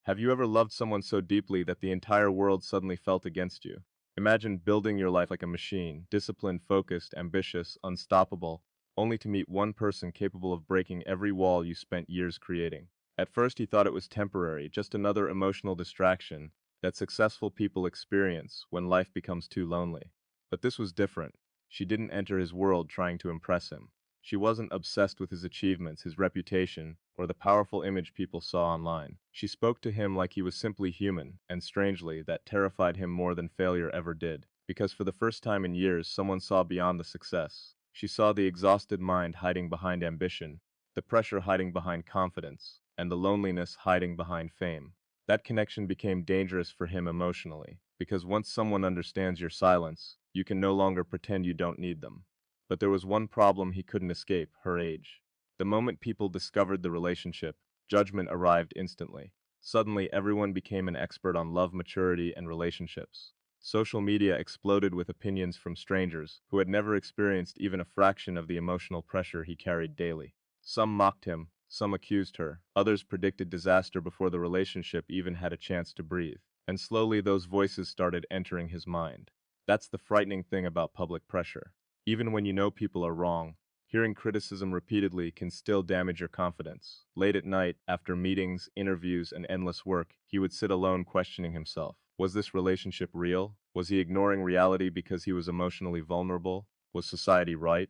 Have you ever loved someone so deeply that the entire world suddenly felt against you? Imagine building your life like a machine, disciplined, focused, ambitious, unstoppable, only to meet one person capable of breaking every wall you spent years creating. At first he thought it was temporary, just another emotional distraction that successful people experience when life becomes too lonely. But this was different. She didn't enter his world trying to impress him. She wasn't obsessed with his achievements, his reputation, or the powerful image people saw online. She spoke to him like he was simply human, and strangely, that terrified him more than failure ever did. Because for the first time in years, someone saw beyond the success. She saw the exhausted mind hiding behind ambition, the pressure hiding behind confidence, and the loneliness hiding behind fame. That connection became dangerous for him emotionally, because once someone understands your silence, you can no longer pretend you don't need them. But there was one problem he couldn't escape: her age. The moment people discovered the relationship, judgment arrived instantly. Suddenly, everyone became an expert on love, maturity, and relationships. Social media exploded with opinions from strangers who had never experienced even a fraction of the emotional pressure he carried daily. Some mocked him, some accused her, others predicted disaster before the relationship even had a chance to breathe. And slowly those voices started entering his mind. That's the frightening thing about public pressure. Even when you know people are wrong, hearing criticism repeatedly can still damage your confidence. Late at night, after meetings, interviews, and endless work, he would sit alone questioning himself. Was this relationship real? Was he ignoring reality because he was emotionally vulnerable? Was society right?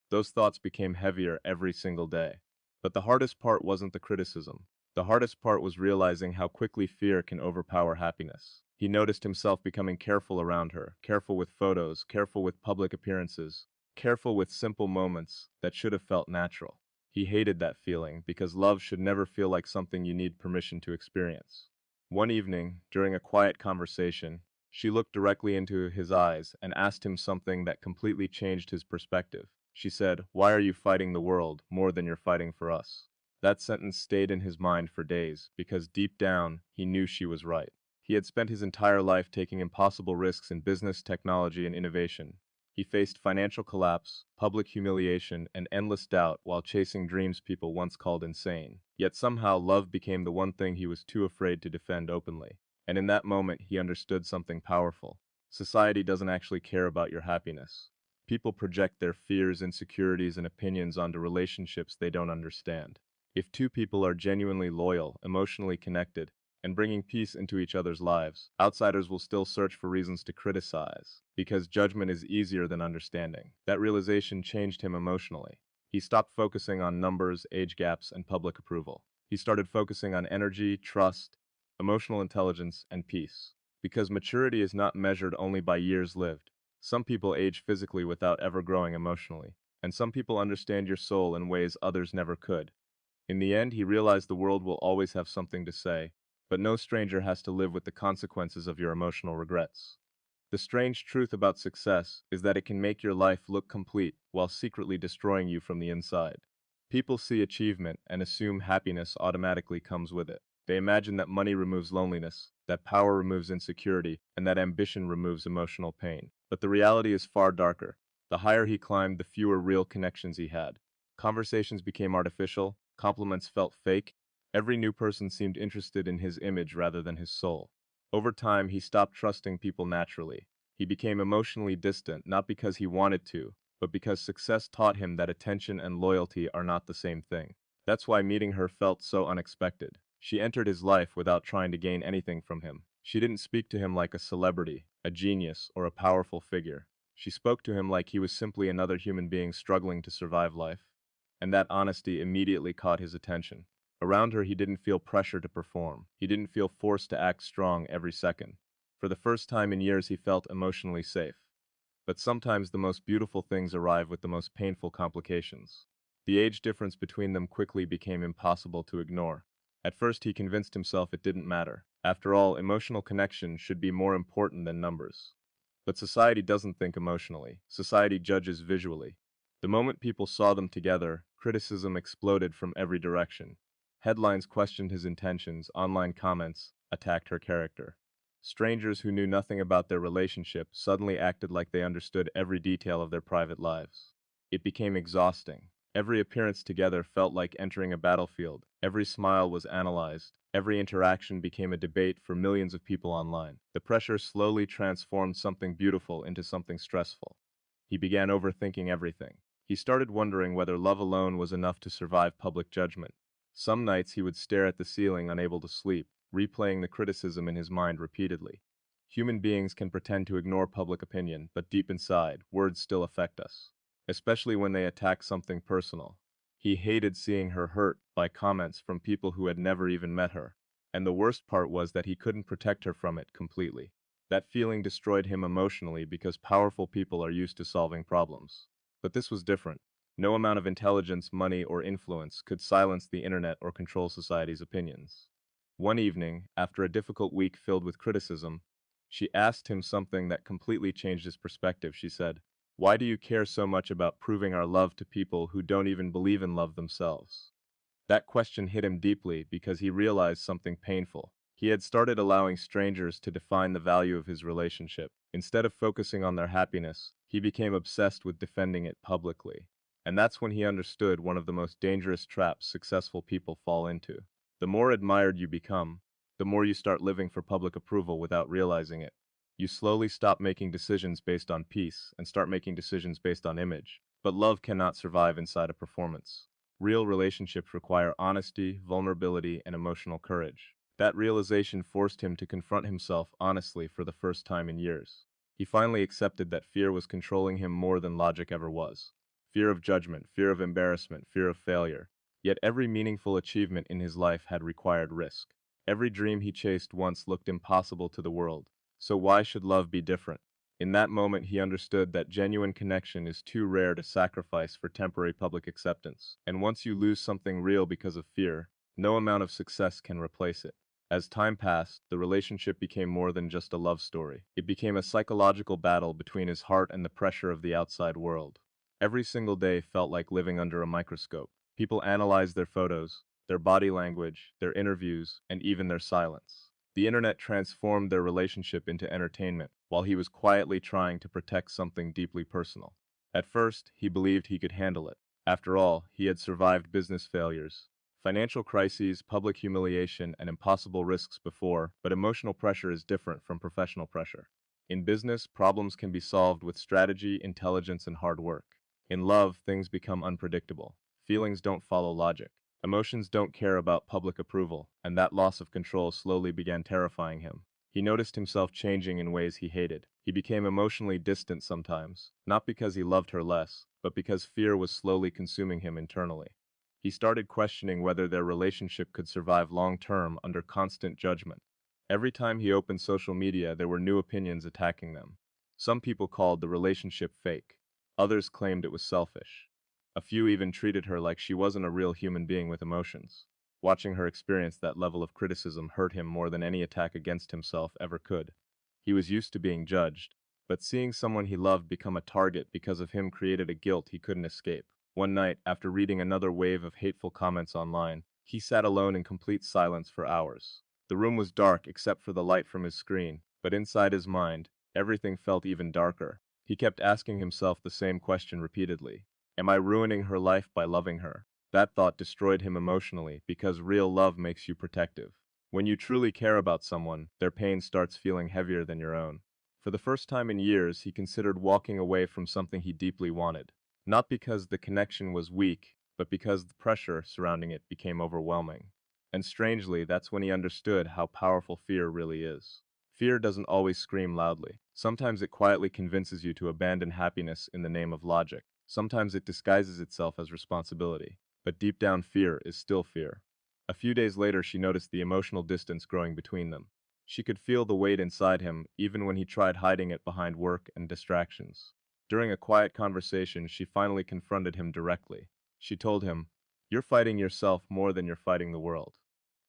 Those thoughts became heavier every single day. But the hardest part wasn't the criticism. The hardest part was realizing how quickly fear can overpower happiness. He noticed himself becoming careful around her, careful with photos, careful with public appearances, careful with simple moments that should have felt natural. He hated that feeling because love should never feel like something you need permission to experience. One evening, during a quiet conversation, she looked directly into his eyes and asked him something that completely changed his perspective. She said, "Why are you fighting the world more than you're fighting for us?" That sentence stayed in his mind for days because deep down, he knew she was right. He had spent his entire life taking impossible risks in business, technology, and innovation. He faced financial collapse, public humiliation, and endless doubt while chasing dreams people once called insane. Yet somehow love became the one thing he was too afraid to defend openly. And in that moment, he understood something powerful. Society doesn't actually care about your happiness. People project their fears, insecurities, and opinions onto relationships they don't understand. If two people are genuinely loyal, emotionally connected, and bringing peace into each other's lives, outsiders will still search for reasons to criticize, because judgment is easier than understanding. That realization changed him emotionally. He stopped focusing on numbers, age gaps, and public approval. He started focusing on energy, trust, emotional intelligence, and peace. Because maturity is not measured only by years lived. Some people age physically without ever growing emotionally, and some people understand your soul in ways others never could. In the end, he realized the world will always have something to say, but no stranger has to live with the consequences of your emotional regrets. The strange truth about success is that it can make your life look complete while secretly destroying you from the inside. People see achievement and assume happiness automatically comes with it. They imagine that money removes loneliness, that power removes insecurity, and that ambition removes emotional pain. But the reality is far darker. The higher he climbed, the fewer real connections he had. Conversations became artificial, compliments felt fake, every new person seemed interested in his image rather than his soul. Over time, he stopped trusting people naturally. He became emotionally distant, not because he wanted to, but because success taught him that attention and loyalty are not the same thing. That's why meeting her felt so unexpected. She entered his life without trying to gain anything from him. She didn't speak to him like a celebrity, a genius, or a powerful figure. She spoke to him like he was simply another human being struggling to survive life. And that honesty immediately caught his attention. Around her, he didn't feel pressure to perform. He didn't feel forced to act strong every second. For the first time in years, he felt emotionally safe. But sometimes the most beautiful things arrive with the most painful complications. The age difference between them quickly became impossible to ignore. At first, he convinced himself it didn't matter. After all, emotional connection should be more important than numbers. But society doesn't think emotionally. Society judges visually. The moment people saw them together, criticism exploded from every direction. Headlines questioned his intentions, online comments attacked her character. Strangers who knew nothing about their relationship suddenly acted like they understood every detail of their private lives. It became exhausting. Every appearance together felt like entering a battlefield. Every smile was analyzed. Every interaction became a debate for millions of people online. The pressure slowly transformed something beautiful into something stressful. He began overthinking everything. He started wondering whether love alone was enough to survive public judgment. Some nights he would stare at the ceiling, unable to sleep, replaying the criticism in his mind repeatedly. Human beings can pretend to ignore public opinion, but deep inside, words still affect us, especially when they attack something personal. He hated seeing her hurt by comments from people who had never even met her. And the worst part was that he couldn't protect her from it completely. That feeling destroyed him emotionally because powerful people are used to solving problems. But this was different. No amount of intelligence, money, or influence could silence the internet or control society's opinions. One evening, after a difficult week filled with criticism, she asked him something that completely changed his perspective. She said, "Why do you care so much about proving our love to people who don't even believe in love themselves?" That question hit him deeply because he realized something painful. He had started allowing strangers to define the value of his relationship. Instead of focusing on their happiness, he became obsessed with defending it publicly. And that's when he understood one of the most dangerous traps successful people fall into. The more admired you become, the more you start living for public approval without realizing it. You slowly stop making decisions based on peace and start making decisions based on image. But love cannot survive inside a performance. Real relationships require honesty, vulnerability, and emotional courage. That realization forced him to confront himself honestly for the first time in years. He finally accepted that fear was controlling him more than logic ever was. Fear of judgment, fear of embarrassment, fear of failure. Yet every meaningful achievement in his life had required risk. Every dream he chased once looked impossible to the world. So why should love be different? In that moment he understood that genuine connection is too rare to sacrifice for temporary public acceptance. And once you lose something real because of fear, no amount of success can replace it. As time passed, the relationship became more than just a love story. It became a psychological battle between his heart and the pressure of the outside world. Every single day felt like living under a microscope. People analyzed their photos, their body language, their interviews, and even their silence. The internet transformed their relationship into entertainment, while he was quietly trying to protect something deeply personal. At first, he believed he could handle it. After all, he had survived business failures, financial crises, public humiliation, and impossible risks before, but emotional pressure is different from professional pressure. In business, problems can be solved with strategy, intelligence, and hard work. In love, things become unpredictable. Feelings don't follow logic. Emotions don't care about public approval, and that loss of control slowly began terrifying him. He noticed himself changing in ways he hated. He became emotionally distant sometimes, not because he loved her less, but because fear was slowly consuming him internally. He started questioning whether their relationship could survive long-term under constant judgment. Every time he opened social media, there were new opinions attacking them. Some people called the relationship fake. Others claimed it was selfish. A few even treated her like she wasn't a real human being with emotions. Watching her experience that level of criticism hurt him more than any attack against himself ever could. He was used to being judged, but seeing someone he loved become a target because of him created a guilt he couldn't escape. One night, after reading another wave of hateful comments online, he sat alone in complete silence for hours. The room was dark except for the light from his screen, but inside his mind, everything felt even darker. He kept asking himself the same question repeatedly. Am I ruining her life by loving her? That thought destroyed him emotionally because real love makes you protective. When you truly care about someone, their pain starts feeling heavier than your own. For the first time in years, he considered walking away from something he deeply wanted. Not because the connection was weak, but because the pressure surrounding it became overwhelming. And strangely, that's when he understood how powerful fear really is. Fear doesn't always scream loudly. Sometimes it quietly convinces you to abandon happiness in the name of logic. Sometimes it disguises itself as responsibility. But deep down fear is still fear. A few days later she noticed the emotional distance growing between them. She could feel the weight inside him even when he tried hiding it behind work and distractions. During a quiet conversation, she finally confronted him directly. She told him, "You're fighting yourself more than you're fighting the world."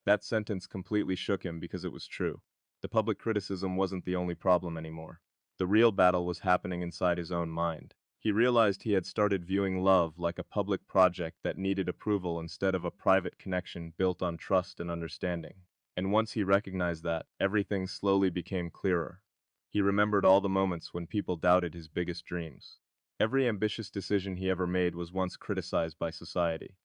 That sentence completely shook him because it was true. The public criticism wasn't the only problem anymore. The real battle was happening inside his own mind. He realized he had started viewing love like a public project that needed approval instead of a private connection built on trust and understanding. And once he recognized that, everything slowly became clearer. He remembered all the moments when people doubted his biggest dreams. Every ambitious decision he ever made was once criticized by society.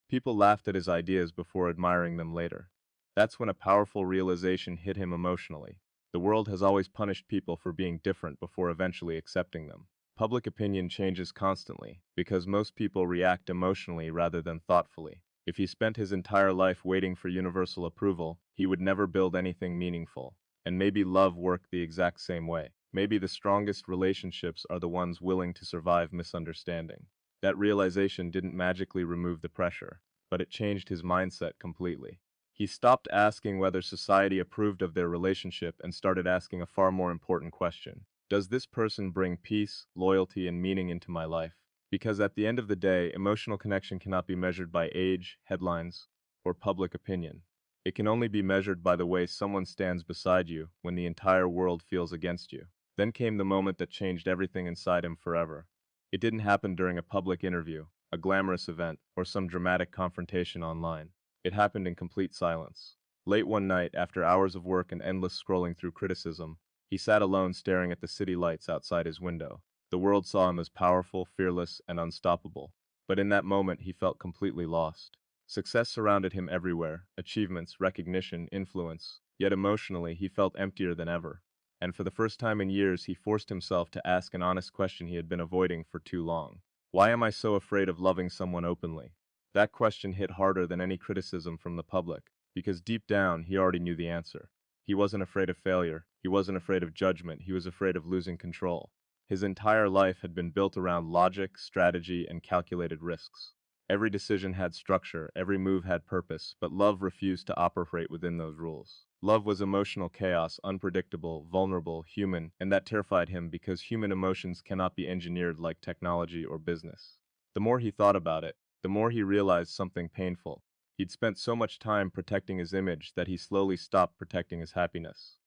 People laughed at his ideas before admiring them later. That's when a powerful realization hit him emotionally. The world has always punished people for being different before eventually accepting them. Public opinion changes constantly, because most people react emotionally rather than thoughtfully. If he spent his entire life waiting for universal approval, he would never build anything meaningful. And maybe love worked the exact same way. Maybe the strongest relationships are the ones willing to survive misunderstanding. That realization didn't magically remove the pressure, but it changed his mindset completely. He stopped asking whether society approved of their relationship and started asking a far more important question. Does this person bring peace, loyalty, and meaning into my life? Because at the end of the day, emotional connection cannot be measured by age, headlines, or public opinion. It can only be measured by the way someone stands beside you when the entire world feels against you. Then came the moment that changed everything inside him forever. It didn't happen during a public interview, a glamorous event, or some dramatic confrontation online. It happened in complete silence. Late one night, after hours of work and endless scrolling through criticism, he sat alone staring at the city lights outside his window. The world saw him as powerful, fearless, and unstoppable. But in that moment, he felt completely lost. Success surrounded him everywhere, achievements, recognition, influence. Yet emotionally, he felt emptier than ever. And for the first time in years, he forced himself to ask an honest question he had been avoiding for too long. Why am I so afraid of loving someone openly? That question hit harder than any criticism from the public, because deep down, he already knew the answer. He wasn't afraid of failure, he wasn't afraid of judgment, he was afraid of losing control. His entire life had been built around logic, strategy, and calculated risks. Every decision had structure, every move had purpose, but love refused to operate within those rules. Love was emotional chaos, unpredictable, vulnerable, human, and that terrified him because human emotions cannot be engineered like technology or business. The more he thought about it, the more he realized something painful. He'd spent so much time protecting his image that he slowly stopped protecting his happiness.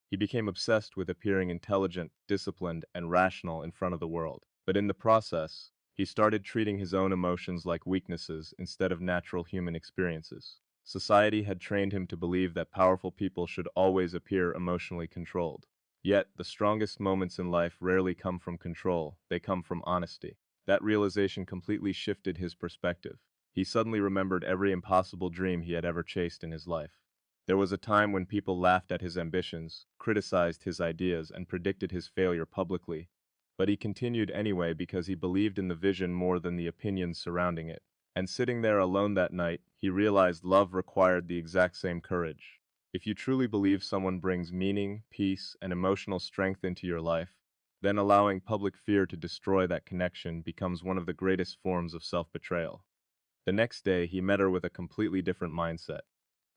He became obsessed with appearing intelligent, disciplined, and rational in front of the world. But in the process, he started treating his own emotions like weaknesses instead of natural human experiences. Society had trained him to believe that powerful people should always appear emotionally controlled. Yet, the strongest moments in life rarely come from control, they come from honesty. That realization completely shifted his perspective. He suddenly remembered every impossible dream he had ever chased in his life. There was a time when people laughed at his ambitions, criticized his ideas, and predicted his failure publicly. But he continued anyway because he believed in the vision more than the opinions surrounding it. And sitting there alone that night, he realized love required the exact same courage. If you truly believe someone brings meaning, peace, and emotional strength into your life, then allowing public fear to destroy that connection becomes one of the greatest forms of self-betrayal. The next day, he met her with a completely different mindset.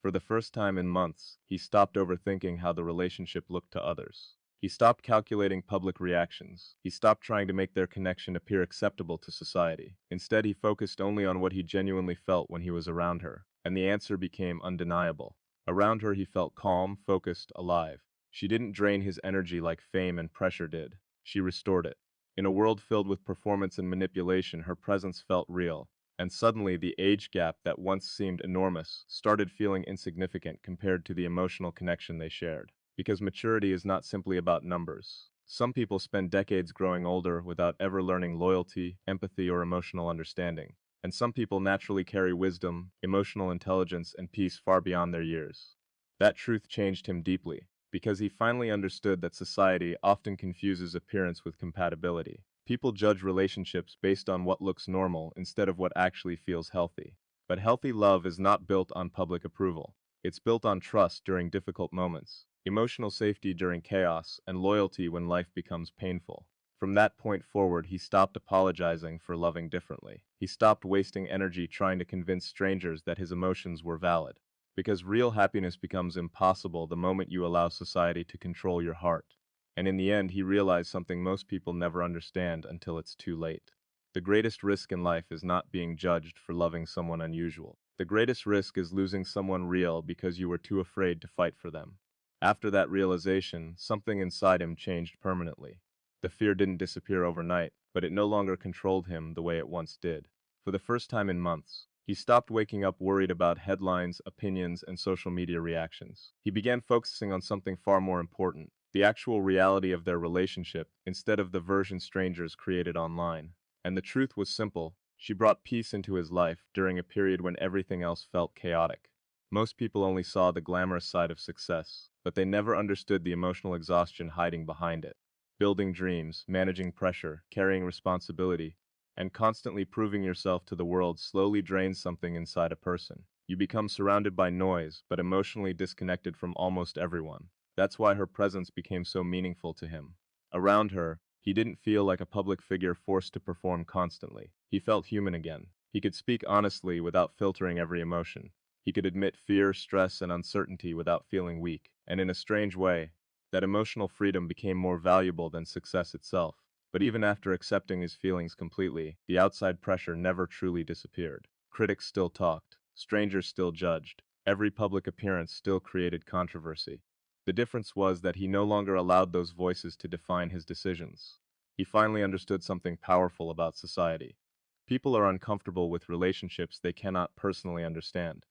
For the first time in months, he stopped overthinking how the relationship looked to others. He stopped calculating public reactions. He stopped trying to make their connection appear acceptable to society. Instead, he focused only on what he genuinely felt when he was around her, and the answer became undeniable. Around her, he felt calm, focused, alive. She didn't drain his energy like fame and pressure did. She restored it. In a world filled with performance and manipulation, her presence felt real. And suddenly the age gap that once seemed enormous started feeling insignificant compared to the emotional connection they shared. Because maturity is not simply about numbers. Some people spend decades growing older without ever learning loyalty, empathy, or emotional understanding. And some people naturally carry wisdom, emotional intelligence, and peace far beyond their years. That truth changed him deeply, because he finally understood that society often confuses appearance with compatibility. People judge relationships based on what looks normal instead of what actually feels healthy. But healthy love is not built on public approval. It's built on trust during difficult moments, emotional safety during chaos, and loyalty when life becomes painful. From that point forward, he stopped apologizing for loving differently. He stopped wasting energy trying to convince strangers that his emotions were valid. Because real happiness becomes impossible the moment you allow society to control your heart. And in the end, he realized something most people never understand until it's too late. The greatest risk in life is not being judged for loving someone unusual. The greatest risk is losing someone real because you were too afraid to fight for them. After that realization, something inside him changed permanently. The fear didn't disappear overnight, but it no longer controlled him the way it once did. For the first time in months, he stopped waking up worried about headlines, opinions, and social media reactions. He began focusing on something far more important: the actual reality of their relationship instead of the version strangers created online. And the truth was simple: she brought peace into his life during a period when everything else felt chaotic. Most people only saw the glamorous side of success, but they never understood the emotional exhaustion hiding behind it. Building dreams, managing pressure, carrying responsibility, and constantly proving yourself to the world slowly drains something inside a person. You become surrounded by noise, but emotionally disconnected from almost everyone. That's why her presence became so meaningful to him. Around her, he didn't feel like a public figure forced to perform constantly. He felt human again. He could speak honestly without filtering every emotion. He could admit fear, stress, and uncertainty without feeling weak. And in a strange way, that emotional freedom became more valuable than success itself. But even after accepting his feelings completely, the outside pressure never truly disappeared. Critics still talked. Strangers still judged. Every public appearance still created controversy. The difference was that he no longer allowed those voices to define his decisions. He finally understood something powerful about society. People are uncomfortable with relationships they cannot personally understand.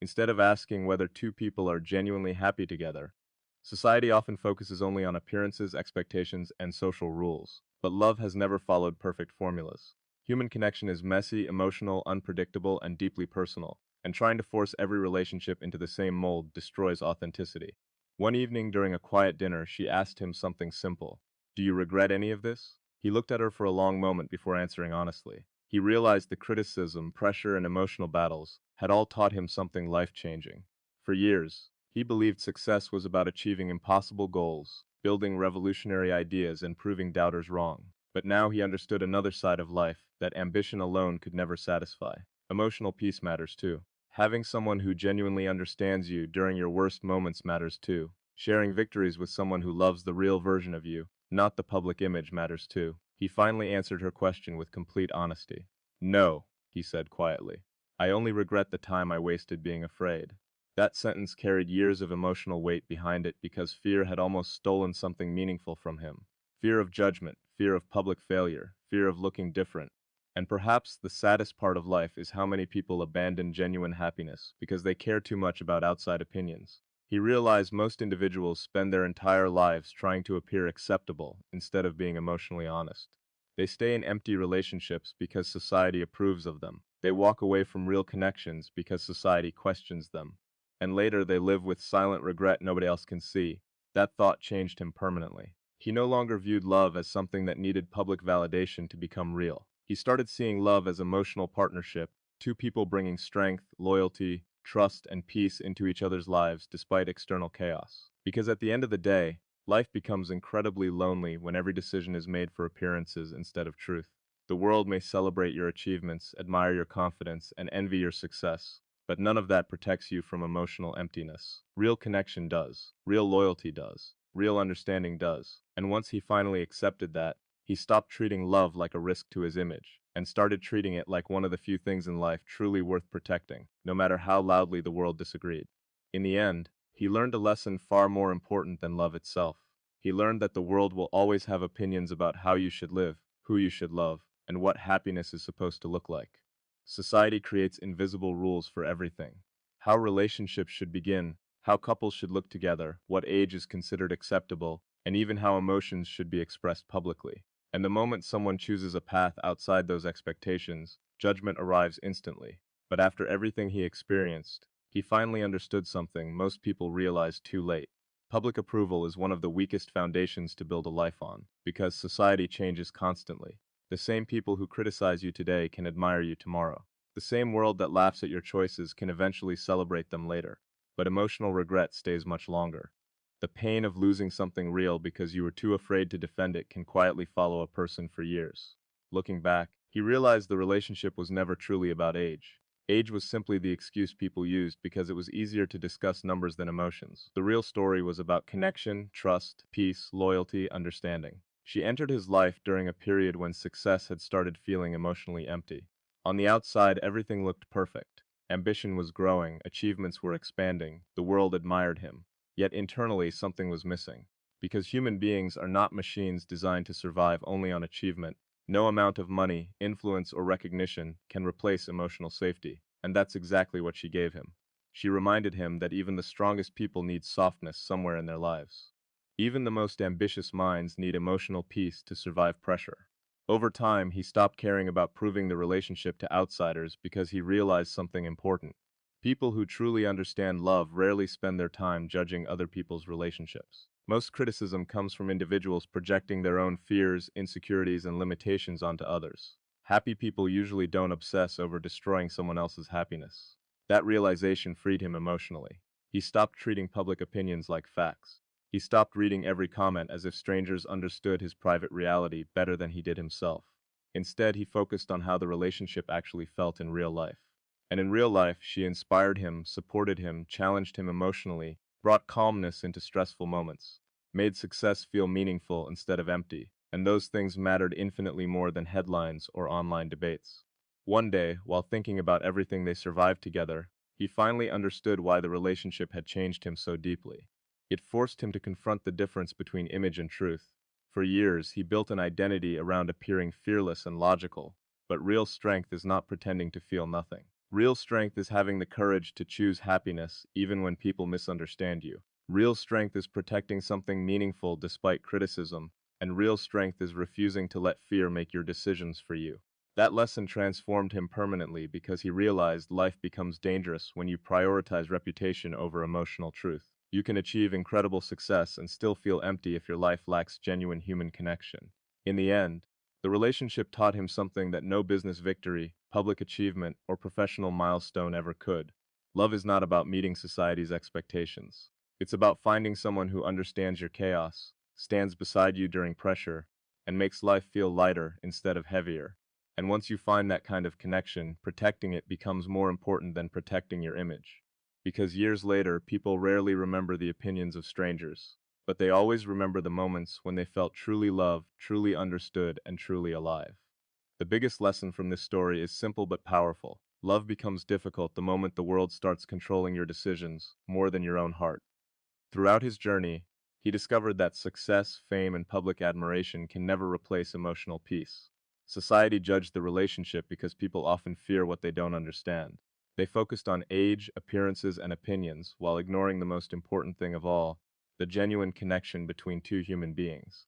Instead of asking whether two people are genuinely happy together, society often focuses only on appearances, expectations, and social rules. But love has never followed perfect formulas. Human connection is messy, emotional, unpredictable, and deeply personal, and trying to force every relationship into the same mold destroys authenticity. One evening during a quiet dinner, she asked him something simple. "Do you regret any of this?" He looked at her for a long moment before answering honestly. He realized the criticism, pressure, and emotional battles had all taught him something life-changing. For years, he believed success was about achieving impossible goals, building revolutionary ideas, and proving doubters wrong. But now he understood another side of life that ambition alone could never satisfy. Emotional peace matters too. Having someone who genuinely understands you during your worst moments matters too. Sharing victories with someone who loves the real version of you, not the public image, matters too. He finally answered her question with complete honesty. "No," he said quietly. "I only regret the time I wasted being afraid." That sentence carried years of emotional weight behind it because fear had almost stolen something meaningful from him. Fear of judgment, fear of public failure, fear of looking different. And perhaps the saddest part of life is how many people abandon genuine happiness because they care too much about outside opinions. He realized most individuals spend their entire lives trying to appear acceptable instead of being emotionally honest. They stay in empty relationships because society approves of them. They walk away from real connections because society questions them. And later they live with silent regret nobody else can see. That thought changed him permanently. He no longer viewed love as something that needed public validation to become real. He started seeing love as emotional partnership, two people bringing strength, loyalty, trust, and peace into each other's lives despite external chaos. Because at the end of the day, life becomes incredibly lonely when every decision is made for appearances instead of truth. The world may celebrate your achievements, admire your confidence, and envy your success, but none of that protects you from emotional emptiness. Real connection does. Real loyalty does. Real understanding does. And once he finally accepted that, he stopped treating love like a risk to his image, and started treating it like one of the few things in life truly worth protecting, no matter how loudly the world disagreed. In the end, he learned a lesson far more important than love itself. He learned that the world will always have opinions about how you should live, who you should love, and what happiness is supposed to look like. Society creates invisible rules for everything. How relationships should begin, how couples should look together, what age is considered acceptable, and even how emotions should be expressed publicly. And the moment someone chooses a path outside those expectations, judgment arrives instantly. But after everything he experienced, he finally understood something most people realize too late. Public approval is one of the weakest foundations to build a life on, because society changes constantly. The same people who criticize you today can admire you tomorrow. The same world that laughs at your choices can eventually celebrate them later. But emotional regret stays much longer. The pain of losing something real because you were too afraid to defend it can quietly follow a person for years. Looking back, he realized the relationship was never truly about age. Age was simply the excuse people used because it was easier to discuss numbers than emotions. The real story was about connection, trust, peace, loyalty, understanding. She entered his life during a period when success had started feeling emotionally empty. On the outside, everything looked perfect. Ambition was growing, achievements were expanding, the world admired him. Yet internally, something was missing. Because human beings are not machines designed to survive only on achievement, no amount of money, influence, or recognition can replace emotional safety. And that's exactly what she gave him. She reminded him that even the strongest people need softness somewhere in their lives. Even the most ambitious minds need emotional peace to survive pressure. Over time, he stopped caring about proving the relationship to outsiders because he realized something important. People who truly understand love rarely spend their time judging other people's relationships. Most criticism comes from individuals projecting their own fears, insecurities, and limitations onto others. Happy people usually don't obsess over destroying someone else's happiness. That realization freed him emotionally. He stopped treating public opinions like facts. He stopped reading every comment as if strangers understood his private reality better than he did himself. Instead, he focused on how the relationship actually felt in real life. And in real life, she inspired him, supported him, challenged him emotionally, brought calmness into stressful moments, made success feel meaningful instead of empty, and those things mattered infinitely more than headlines or online debates. One day, while thinking about everything they survived together, he finally understood why the relationship had changed him so deeply. It forced him to confront the difference between image and truth. For years, he built an identity around appearing fearless and logical, but real strength is not pretending to feel nothing. Real strength is having the courage to choose happiness even when people misunderstand you. Real strength is protecting something meaningful despite criticism, and real strength is refusing to let fear make your decisions for you. That lesson transformed him permanently because he realized life becomes dangerous when you prioritize reputation over emotional truth. You can achieve incredible success and still feel empty if your life lacks genuine human connection. In the end, the relationship taught him something that no business victory, public achievement, or professional milestone ever could. Love is not about meeting society's expectations. It's about finding someone who understands your chaos, stands beside you during pressure, and makes life feel lighter instead of heavier. And once you find that kind of connection, protecting it becomes more important than protecting your image. Because years later, people rarely remember the opinions of strangers, but they always remember the moments when they felt truly loved, truly understood, and truly alive. The biggest lesson from this story is simple but powerful. Love becomes difficult the moment the world starts controlling your decisions more than your own heart. Throughout his journey, he discovered that success, fame, and public admiration can never replace emotional peace. Society judged the relationship because people often fear what they don't understand. They focused on age, appearances, and opinions while ignoring the most important thing of all, the genuine connection between two human beings.